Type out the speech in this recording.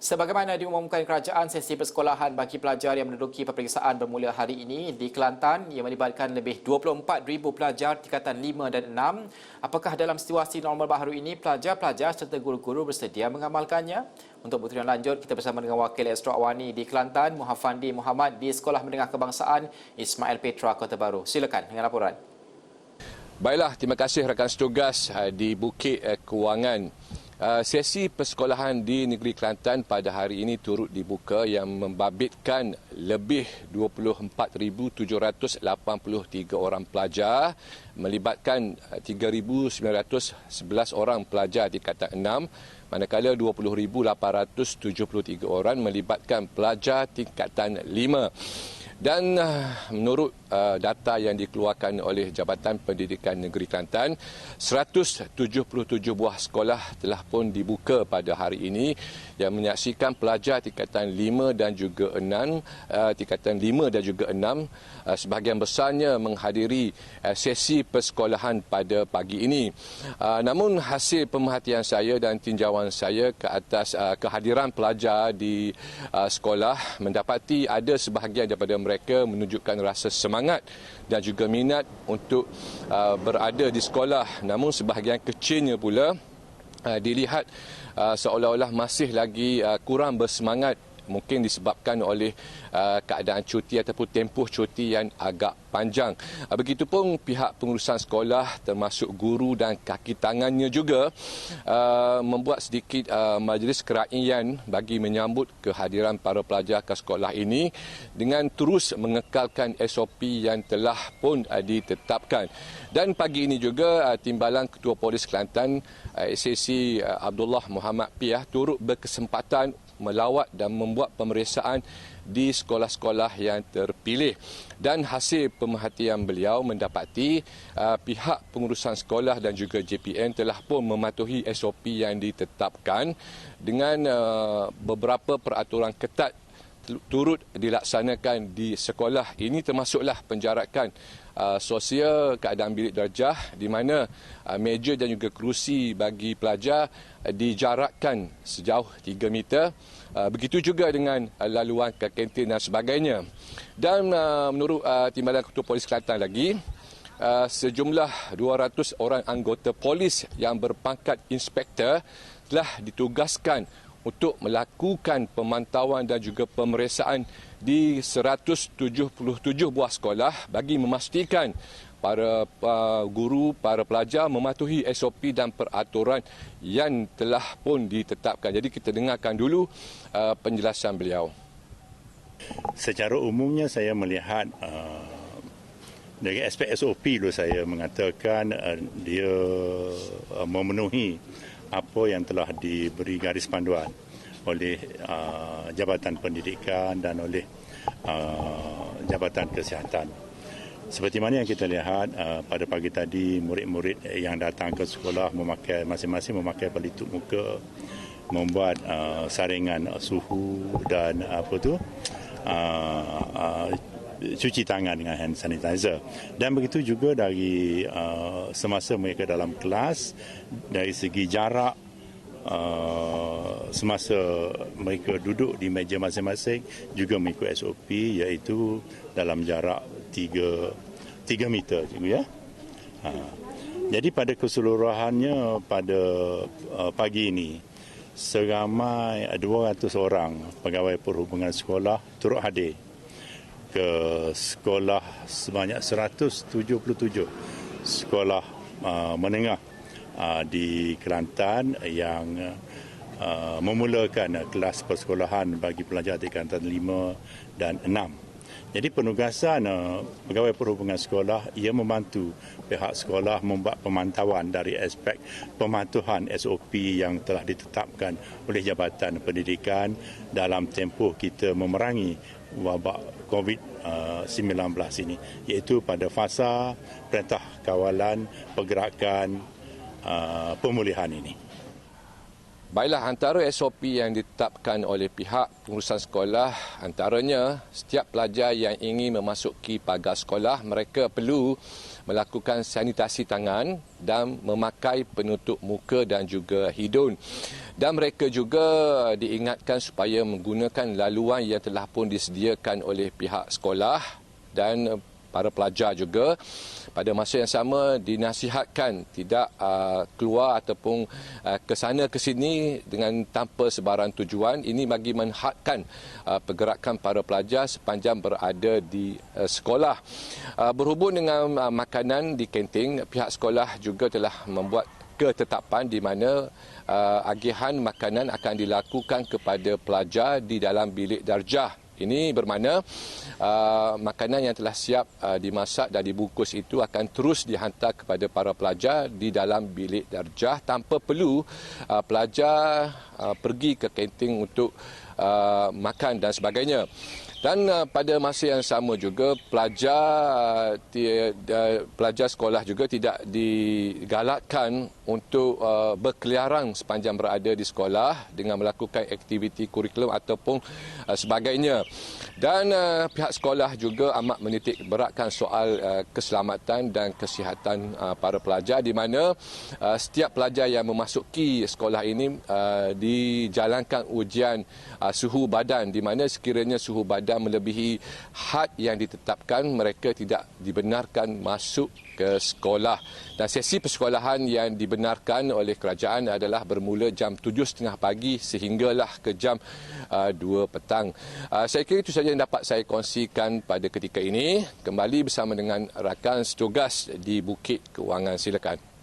Sebagaimana diumumkan kerajaan, sesi persekolahan bagi pelajar yang menduduki peperiksaan bermula hari ini di Kelantan yang melibatkan lebih 24,000 pelajar tingkatan 5 dan 6. Apakah dalam situasi normal baharu ini, pelajar-pelajar serta guru-guru bersedia mengamalkannya? Untuk butiran lanjut, kita bersama dengan Wakil Astro Awani di Kelantan, Muhafandi Muhammad di Sekolah Menengah Kebangsaan Ismail Petra, Kota Baru. Silakan dengan laporan. Baiklah, terima kasih rakan setugas di Bukit Kewangan. Sesi persekolahan di negeri Kelantan pada hari ini turut dibuka yang membabitkan lebih 24,783 orang pelajar, melibatkan 3,911 orang pelajar tingkatan 6, manakala 20,873 orang melibatkan pelajar tingkatan 5. Dan menurut data yang dikeluarkan oleh Jabatan Pendidikan Negeri Kelantan, 177 buah sekolah telah pun dibuka pada hari ini yang menyaksikan pelajar tingkatan 5 dan juga 6, sebahagian besarnya menghadiri sesi persekolahan pada pagi ini. Namun hasil pemerhatian saya dan tinjauan saya ke atas kehadiran pelajar di sekolah, mendapati ada sebahagian daripada mereka menunjukkan rasa semangat dan juga minat untuk berada di sekolah. Namun sebahagian kecilnya pula dilihat seolah-olah masih lagi kurang bersemangat, mungkin disebabkan oleh keadaan cuti ataupun tempoh cuti yang agak panjang. Begitupun pihak pengurusan sekolah termasuk guru dan kaki tangannya juga membuat sedikit majlis keraian bagi menyambut kehadiran para pelajar ke sekolah ini dengan terus mengekalkan SOP yang telah pun ditetapkan. Dan pagi ini juga Timbalan Ketua Polis Kelantan SAC Abdullah Muhammad Piah turut berkesempatan melawat dan membuat pemeriksaan di sekolah-sekolah yang terpilih. Dan hasil pemerhatian beliau mendapati pihak pengurusan sekolah dan juga JPN telah pun mematuhi SOP yang ditetapkan dengan beberapa peraturan ketat turut dilaksanakan di sekolah. Ini termasuklah penjarakan sosial, keadaan bilik darjah di mana meja dan juga kerusi bagi pelajar dijarakkan sejauh 3 meter. Begitu juga dengan laluan ke kantin dan sebagainya. Dan menurut Timbalan Ketua Polis Kelantan lagi, sejumlah 200 orang anggota polis yang berpangkat inspektor telah ditugaskan untuk melakukan pemantauan dan juga pemeriksaan di 177 buah sekolah bagi memastikan para guru, para pelajar mematuhi SOP dan peraturan yang telah pun ditetapkan. Jadi kita dengarkan dulu penjelasan beliau. Secara umumnya saya melihat dari aspek SOP dulu saya mengatakan dia memenuhi apa yang telah diberi garis panduan oleh Jabatan Pendidikan dan oleh Jabatan Kesihatan. Seperti mana yang kita lihat pada pagi tadi, murid-murid yang datang ke sekolah masing-masing memakai pelitup muka, membuat saringan suhu dan cuci tangan dengan hand sanitizer. Dan begitu juga dari semasa mereka dalam kelas, dari segi jarak semasa mereka duduk di meja masing-masing juga mengikut SOP, iaitu dalam jarak 3 meter. Ya? Jadi pada keseluruhannya pada pagi ini, seramai 200 orang pegawai perhubungan sekolah turut hadir ke sekolah sebanyak 177 sekolah menengah di Kelantan yang memulakan kelas persekolahan bagi pelajar tingkatan 5 dan 6. Jadi penugasan pegawai perhubungan sekolah ia membantu pihak sekolah membuat pemantauan dari aspek pematuhan SOP yang telah ditetapkan oleh Jabatan Pendidikan dalam tempoh kita memerangi wabak COVID-19 ini, iaitu pada fasa Perintah Kawalan Pergerakan Pemulihan ini. Baiklah, antara SOP yang ditetapkan oleh pihak pengurusan sekolah, antaranya setiap pelajar yang ingin memasuki pagar sekolah, mereka perlu melakukan sanitasi tangan dan memakai penutup muka dan juga hidung. Dan mereka juga diingatkan supaya menggunakan laluan yang telah pun disediakan oleh pihak sekolah dan para pelajar juga. Pada masa yang sama dinasihatkan tidak keluar ataupun ke sana ke sini dengan tanpa sebarang tujuan. Ini bagi menghadkan pergerakan para pelajar sepanjang berada di sekolah. Berhubung dengan makanan di kantin, pihak sekolah juga telah membuat ketetapan di mana agihan makanan akan dilakukan kepada pelajar di dalam bilik darjah. Ini bermakna makanan yang telah siap dimasak dan dibungkus itu akan terus dihantar kepada para pelajar di dalam bilik darjah tanpa perlu pelajar pergi ke kantin untuk makan dan sebagainya. Dan pada masa yang sama juga pelajar sekolah juga tidak digalakkan untuk berkeliaran sepanjang berada di sekolah dengan melakukan aktiviti kurikulum ataupun sebagainya. Dan pihak sekolah juga amat menitik beratkan soal keselamatan dan kesihatan para pelajar di mana setiap pelajar yang memasuki sekolah ini dijalankan ujian suhu badan di mana sekiranya suhu badan melebihi had yang ditetapkan, mereka tidak dibenarkan masuk ke sekolah. Dan sesi persekolahan yang dibenarkan oleh kerajaan adalah bermula jam 7.30 pagi sehinggalah ke jam 2 petang. Saya kira itu saja yang dapat saya kongsikan pada ketika ini. Kembali bersama dengan rakan setugas di Bukit Kewangan. Silakan.